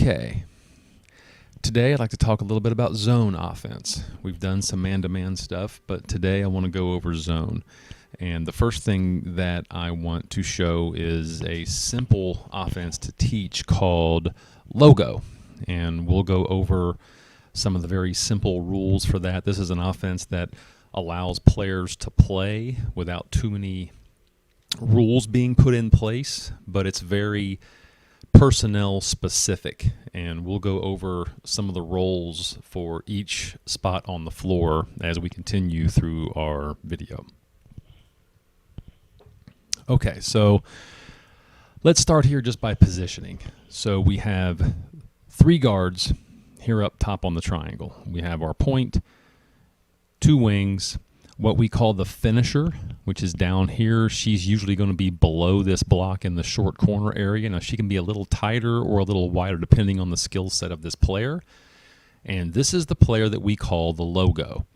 Okay, today I'd like to talk a little bit about zone offense. We've done some man-to-man stuff, but today I want to go over zone. And the first thing that I want to show is a simple offense to teach called logo. And we'll go over some of the very simple rules for that. This is an offense that allows players to play without too many rules being put in place, but it's very personnel specific, and we'll go over some of the roles for each spot on the floor as we continue through our video. Okay, so let's start here just by positioning. So we have three guards here up top on the triangle. We have our point, two wings, what we call the finisher, which is down here. She's usually going to be below this block in the short corner area. Now, she can be a little tighter or a little wider depending on the skill set of this player. And this is the player that we call the logo.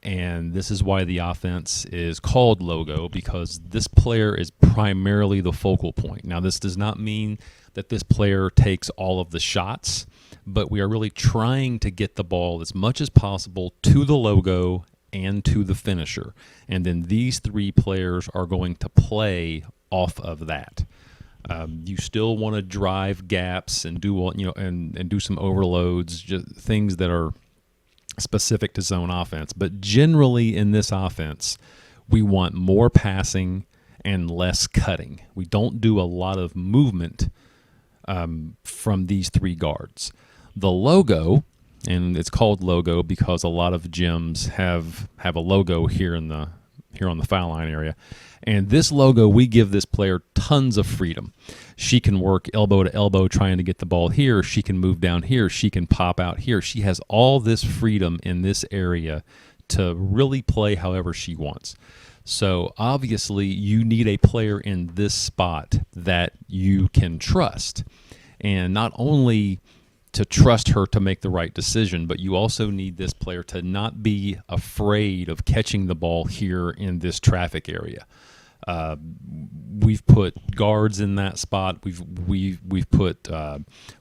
And this is why the offense is called logo, because this player is primarily the focal point. Now, this does not mean that this player takes all of the shots, but we are really trying to get the ball as much as possible to the logo and to the finisher. And then these three players are going to play off of that. You still want to drive gaps and do and do some overloads, just things that are specific to zone offense. But generally in this offense, we want more passing and less cutting. We don't do a lot of movement from these three guards. The logo, and it's called logo because a lot of gyms have a logo here on the foul line area. And this logo, we give this player tons of freedom. She can work elbow to elbow trying to get the ball here. She can move down here. She can pop out here. She has all this freedom in this area to really play however she wants. So obviously you need a player in this spot that you can trust. And not only to trust her to make the right decision, but you also need this player to not be afraid of catching the ball here in this traffic area. We've put guards in that spot. We've put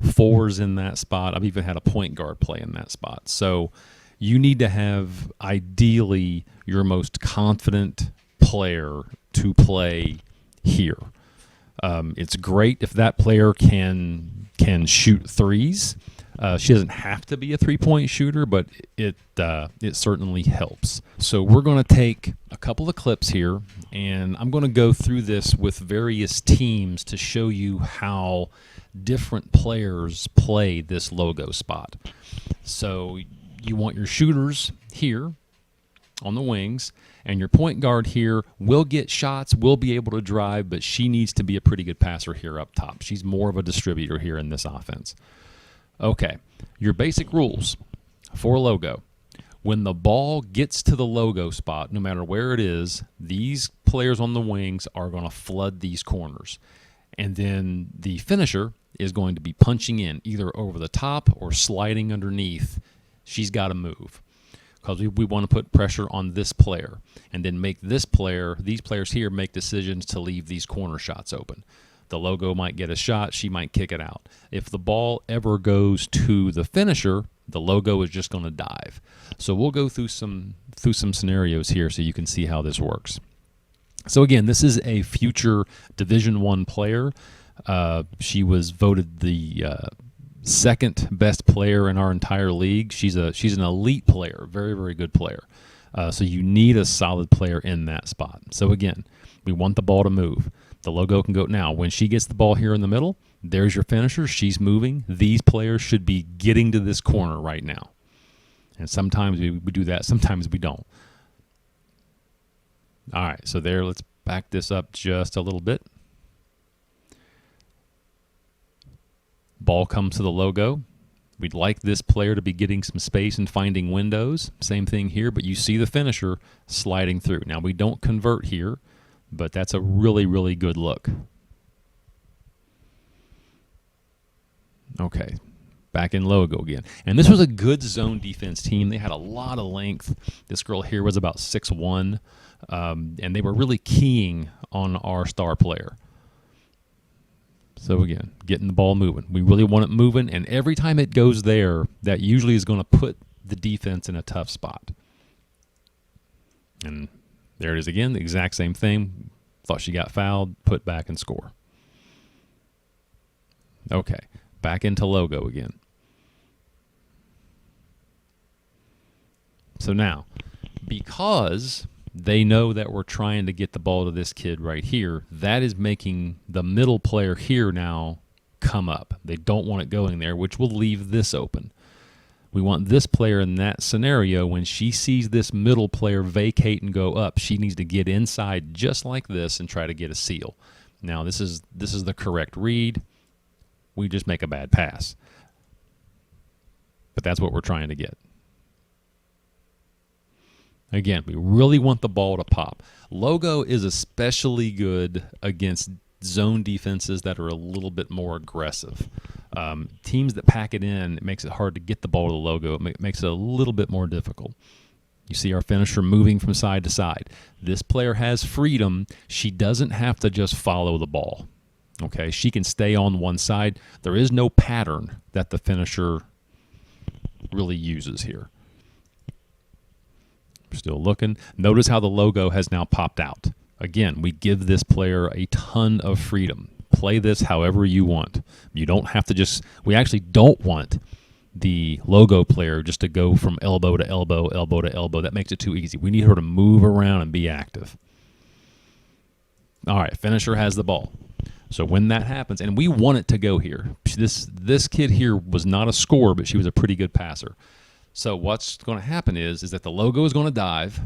fours in that spot. I've even had a point guard play in that spot. So you need to have ideally your most confident player to play here. It's great if that player can shoot threes. She doesn't have to be a three-point shooter, but it certainly helps. So we're going to take a couple of clips here, and I'm going to go through this with various teams to show you how different players play this logo spot. So you want your shooters here on the wings, and your point guard here will get shots, will be able to drive, but she needs to be a pretty good passer here up top. She's more of a distributor here in this offense. Okay, your basic rules for logo. When the ball gets to the logo spot, no matter where it is, these players on the wings are going to flood these corners. And then the finisher is going to be punching in, either over the top or sliding underneath. She's got to move, because we want to put pressure on this player and then make these players here make decisions to leave these corner shots open. The logo might get a shot, she might kick it out. If the ball ever goes to the finisher, the logo is just going to dive. So we'll go through some scenarios here so you can see how this works. So again, this is a future Division I player. She was voted the second best player in our entire league. She's an elite player, very, very good player. So you need a solid player in that spot. So again, we want the ball to move. The logo can go now. When she gets the ball here in the middle, there's your finisher. She's moving. These players should be getting to this corner right now. And sometimes we do that, sometimes we don't. All right, so there, let's back this up just a little bit. Ball comes to the logo. We'd like this player to be getting some space and finding windows. Same thing here, but you see the finisher sliding through. Now, we don't convert here, but that's a really, really good look. Okay, back in logo again. And this was a good zone defense team. They had a lot of length. This girl here was about 6'1", and they were really keying on our star player. So again, getting the ball moving. We really want it moving, and every time it goes there, that usually is going to put the defense in a tough spot. And there it is again, the exact same thing. Thought she got fouled, put back and score. Okay, back into logo again. So now, because they know that we're trying to get the ball to this kid right here, that is making the middle player here now come up. They don't want it going there, which will leave this open. We want this player in that scenario, when she sees this middle player vacate and go up, she needs to get inside just like this and try to get a seal. Now, this is the correct read. We just make a bad pass. But that's what we're trying to get. Again, we really want the ball to pop. Logo is especially good against zone defenses that are a little bit more aggressive. Teams that pack it in, it makes it hard to get the ball to the logo. It makes it a little bit more difficult. You see our finisher moving from side to side. This player has freedom. She doesn't have to just follow the ball. Okay, she can stay on one side. There is no pattern that the finisher really uses here. Still looking. Notice how the logo has now popped out. Again, we give this player a ton of freedom. Play this however you want. You don't have to just, we actually don't want the logo player just to go from elbow to elbow, elbow to elbow. That makes it too easy. We need her to move around and be active. All right, finisher has the ball. So when that happens, and we want it to go here. This kid here was not a scorer, but she was a pretty good passer. So what's going to happen is that the logo is going to dive,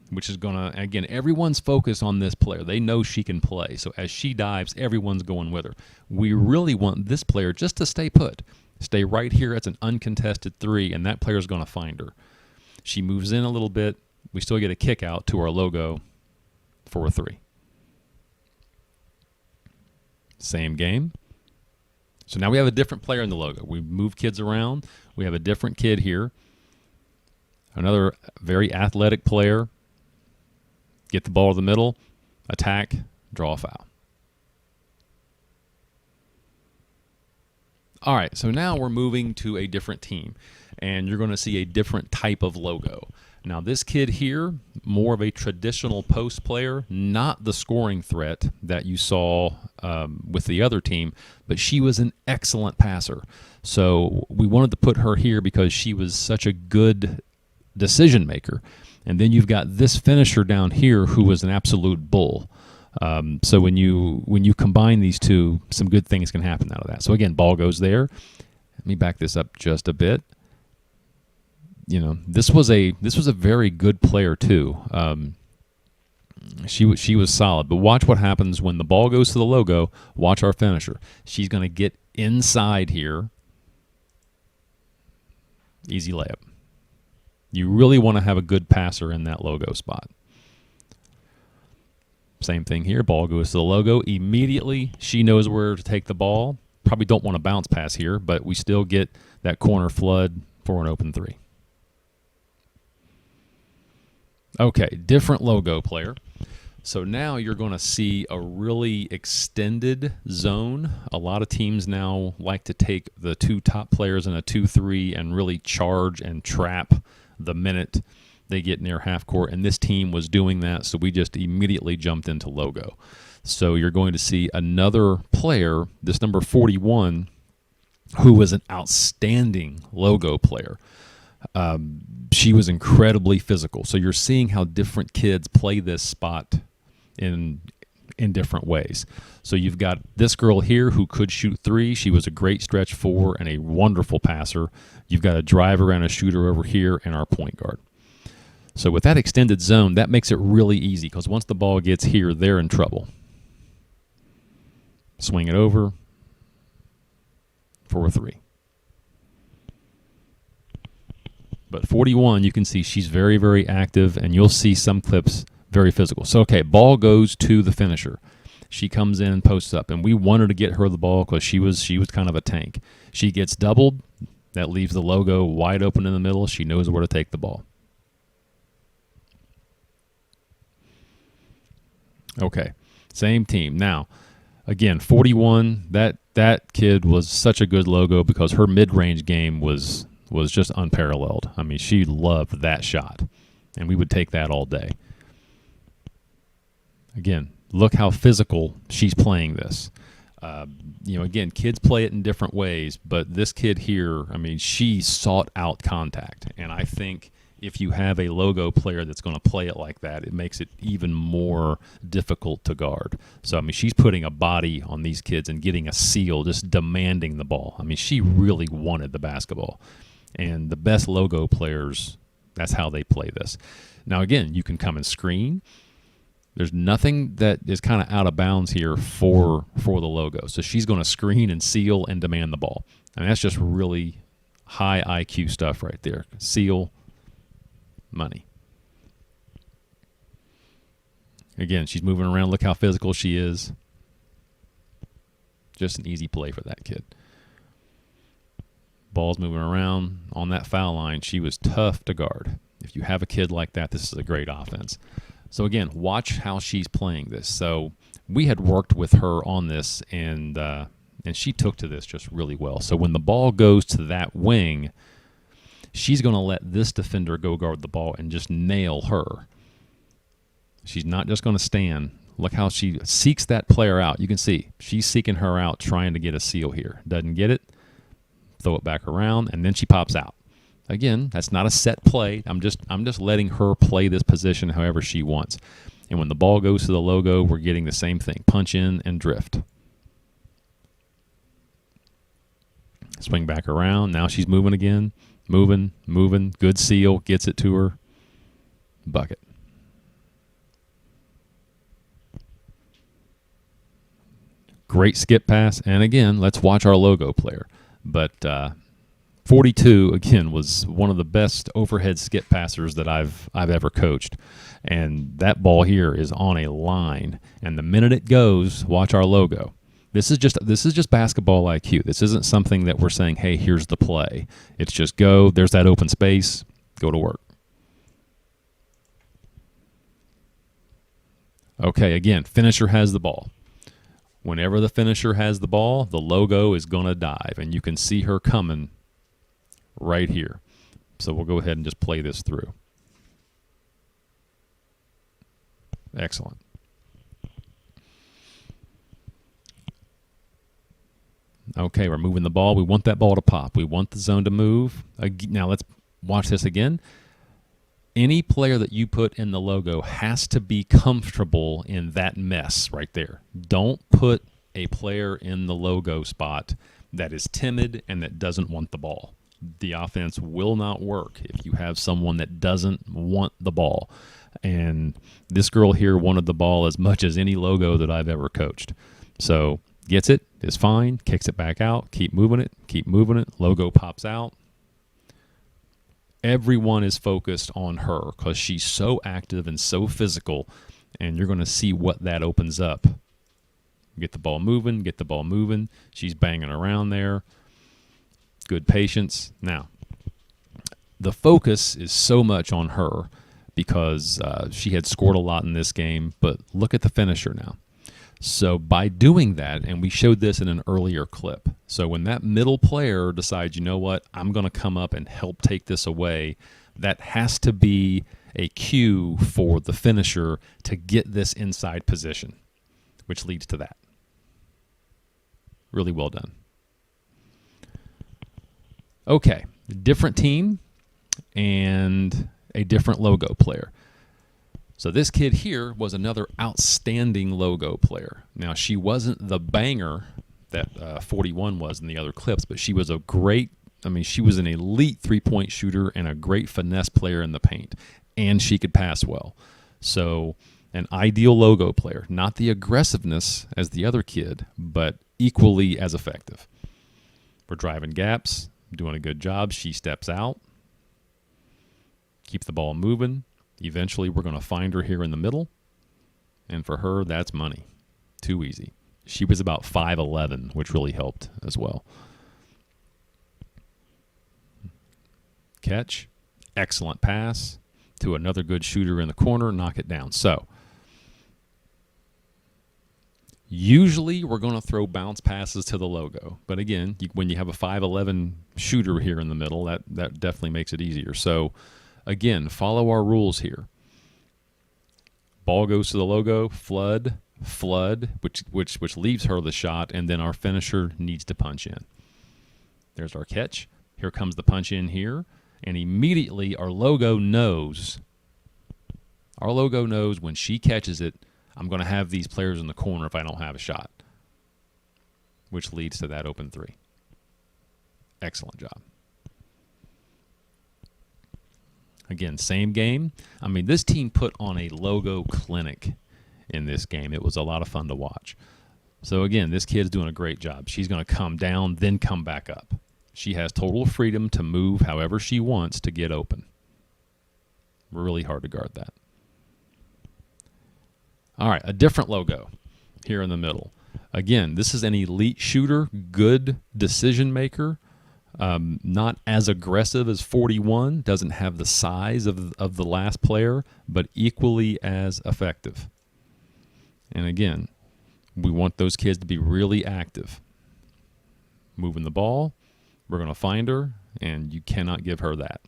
which is going to, again, everyone's focused on this player. They know she can play. So as she dives, everyone's going with her. We really want this player just to stay put. Stay right here. It's an uncontested three, and that player's going to find her. She moves in a little bit. We still get a kick out to our logo for a three. Same game. So now we have a different player in the logo. We move kids around. We have a different kid here. Another very athletic player. Get the ball to the middle, attack, draw a foul. All right, so now we're moving to a different team, and you're going to see a different type of logo. Now this kid here, more of a traditional post player, not the scoring threat that you saw with the other team, but she was an excellent passer. So we wanted to put her here because she was such a good decision maker. And then you've got this finisher down here who was an absolute bull. So when you combine these two, some good things can happen out of that. So again, ball goes there. Let me back this up just a bit. You know, this was a very good player too. She was solid. But watch what happens when the ball goes to the logo. Watch our finisher. She's going to get inside here. Easy layup. You really want to have a good passer in that logo spot. Same thing here. Ball goes to the logo. Immediately, she knows where to take the ball. Probably don't want to bounce pass here, but we still get that corner flood for an open three. Okay, different logo player. So now you're going to see a really extended zone. A lot of teams now like to take the two top players in a 2-3 and really charge and trap the minute they get near half court, and this team was doing that, so we just immediately jumped into logo. So you're going to see another player, this number 41, who was an outstanding logo player. She was incredibly physical. So you're seeing how different kids play this spot in different ways. So you've got this girl here who could shoot three. She was a great stretch four and a wonderful passer. You've got a driver and a shooter over here and our point guard. So with that extended zone, that makes it really easy because once the ball gets here, they're in trouble. Swing it over for a three. But 41, you can see she's very, very active, and you'll see some clips very physical. So, okay, ball goes to the finisher. She comes in and posts up, and we wanted to get her the ball because she was kind of a tank. She gets doubled. That leaves the logo wide open in the middle. She knows where to take the ball. Okay, same team. Now, Again, 41, that kid was such a good logo because her mid-range game was just unparalleled. I mean, she loved that shot, and we would take that all day. Again, look how physical she's playing this. Again, kids play it in different ways, but this kid here, I mean, she sought out contact, and I think if you have a logo player that's going to play it like that, it makes it even more difficult to guard. So, I mean, she's putting a body on these kids and getting a seal, just demanding the ball. I mean, she really wanted the basketball. And the best logo players, that's how they play this. Now, again, you can come and screen. There's nothing that is kind of out of bounds here for the logo. So she's going to screen and seal and demand the ball. I mean, that's just really high IQ stuff right there. Seal, money. Again, she's moving around. Look how physical she is. Just an easy play for that kid. Ball's moving around on that foul line. She was tough to guard. If you have a kid like that, this is a great offense. So again, watch how she's playing this. So we had worked with her on this, and she took to this just really well. So when the ball goes to that wing, she's going to let this defender go guard the ball and just nail her. She's not just going to stand. Look how she seeks that player out. You can see she's seeking her out, trying to get a seal here. Doesn't get it. Throw it back around, and then she pops out. Again, that's not a set play. I'm just letting her play this position however she wants. And when the ball goes to the logo, we're getting the same thing. Punch in and drift. Swing back around. Now she's moving again. Moving. Good seal. Gets it to her. Bucket. Great skip pass. And again, let's watch our logo player. But 42, again, was one of the best overhead skip passers that I've ever coached. And that ball here is on a line. And the minute it goes, watch our logo. This is just basketball IQ. This isn't something that we're saying, hey, here's the play. It's just go, there's that open space, go to work. Okay, again, finisher has the ball. Whenever the finisher has the ball, the logo is going to dive, and you can see her coming right here. So we'll go ahead and just play this through. Excellent. Okay, we're moving the ball. We want that ball to pop. We want the zone to move. Now let's watch this again. Any player that you put in the logo has to be comfortable in that mess right there. Don't put a player in the logo spot that is timid and that doesn't want the ball. The offense will not work if you have someone that doesn't want the ball. And this girl here wanted the ball as much as any logo that I've ever coached. So gets it, is fine, kicks it back out, keep moving it, logo pops out. Everyone is focused on her because she's so active and so physical, and you're going to see what that opens up. Get the ball moving. She's banging around there. Good patience. Now, the focus is so much on her because she had scored a lot in this game, but look at the finisher now. So by doing that, and we showed this in an earlier clip, so when that middle player decides, you know what, I'm going to come up and help take this away, that has to be a cue for the finisher to get this inside position, which leads to that. Really well done. Okay, different team and a different logo player. So this kid here was another outstanding logo player. Now, she wasn't the banger that 41 was in the other clips, but she was she was an elite three-point shooter and a great finesse player in the paint, and she could pass well. So an ideal logo player, not the aggressiveness as the other kid, but equally as effective. We're driving gaps, doing a good job. She steps out, keep the ball moving. Eventually, we're going to find her here in the middle, and for her, that's money. Too easy. She was about 5'11", which really helped as well. Catch, excellent pass to another good shooter in the corner, knock it down. So, Usually, we're going to throw bounce passes to the logo. But again, when you have a 5'11" shooter here in the middle, that definitely makes it easier. So, again, follow our rules here. Ball goes to the logo, flood, which leaves her the shot, and then our finisher needs to punch in. There's our catch. Here comes the punch in here, and immediately our logo knows. Our logo knows when she catches it, I'm going to have these players in the corner if I don't have a shot, which leads to that open three. Excellent job. Again, same game. I mean, this team put on a logo clinic in this game. It was a lot of fun to watch. So again, this kid's doing a great job. She's going to come down, then come back up. She has total freedom to move however she wants to get open. Really hard to guard that. All right, a different logo here in the middle. Again, this is an elite shooter, good decision maker, not as aggressive as 41, doesn't have the size of the last player, but equally as effective. And again, we want those kids to be really active. Moving the ball, we're going to find her, and you cannot give her that.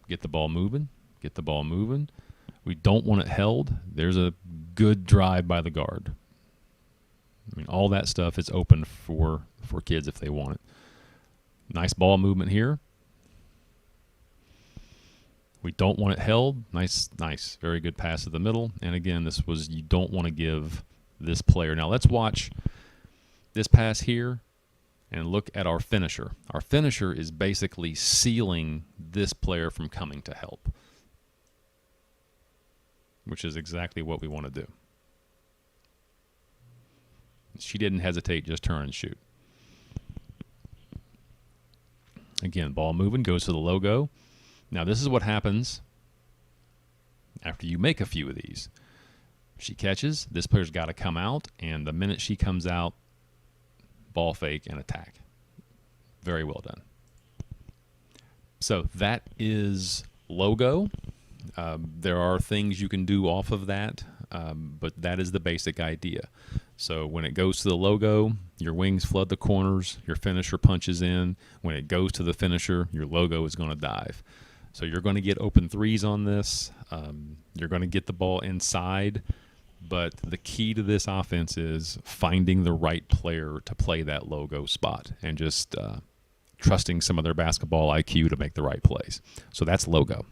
Get the ball moving. Get the ball moving. We don't want it held. There's a good drive by the guard. I mean, all that stuff is open for kids if they want it. Nice ball movement here. We don't want it held. Nice. Very good pass to the middle. And again, this was, you don't want to give this player. Now let's watch this pass here and look at our finisher. Our finisher is basically sealing this player from coming to help, which is exactly what we want to do. She didn't hesitate, just turn and shoot. Again, ball moving, goes to the logo. Now this is what happens after you make a few of these. She catches, this player's got to come out, and the minute she comes out, ball fake and attack. Very well done. So that is logo. There are things you can do off of that, but that is the basic idea. So when it goes to the logo, your wings flood the corners, your finisher punches in. When it goes to the finisher, your logo is going to dive. So you're going to get open threes on this. You're going to get the ball inside. But the key to this offense is finding the right player to play that logo spot and just trusting some of their basketball IQ to make the right plays. So that's logo.